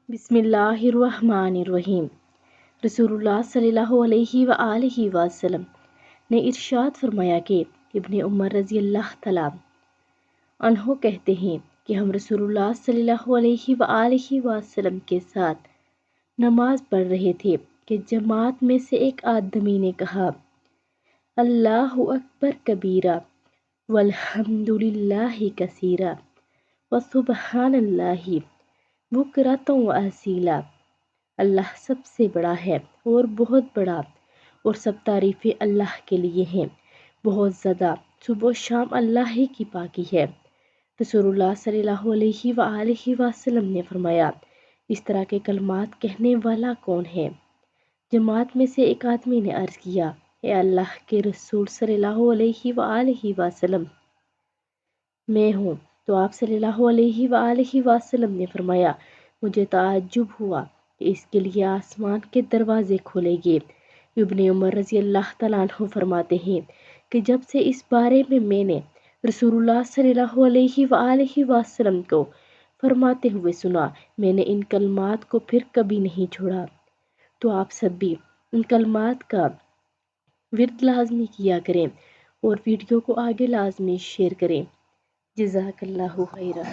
بسم اللہ الرحمن الرحیم۔ رسول اللہ صلی اللہ علیہ وآلہ وسلم نے ارشاد فرمایا کہ ابن عمر رضی اللہ تعالیٰ عنہ کہتے ہیں کہ ہم رسول اللہ صلی اللہ علیہ وآلہ وسلم کے ساتھ نماز پڑھ رہے تھے کہ جماعت میں سے ایک آدمی نے کہا، اللہ اکبر کبیرہ والحمد للہ کثیرہ وسبحان اللہ بکرۃ و اصیلا۔ اللہ سب سے بڑا ہے اور بہت بڑا، اور سب تعریفیں اللہ کے لیے ہیں، بہت زیادہ۔ صبح و شام اللہ ہی کی پاکی ہے۔ رسول اللہ صلی اللہ علیہ وآلہ وسلم نے فرمایا، اس طرح کے کلمات کہنے والا کون ہے؟ جماعت میں سے ایک آدمی نے عرض کیا، اے اللہ کے رسول صلی اللہ علیہ وآلہ وسلم، میں ہوں۔ تو آپ صلی اللہ علیہ وآلہ وسلم نے فرمایا، مجھے تعجب ہوا کہ اس کے لیے آسمان کے دروازے کھولے گئے۔ ابن عمر رضی اللہ تعالیٰ عنہ فرماتے ہیں کہ جب سے اس بارے میں نے رسول اللہ صلی اللہ علیہ وآلہ وسلم کو فرماتے ہوئے سنا، میں نے ان کلمات کو پھر کبھی نہیں چھوڑا۔ تو آپ سب بھی ان کلمات کا ورد لازمی کیا کریں اور ویڈیو کو آگے لازمی شیئر کریں۔ جزاک اللہ خیرہ۔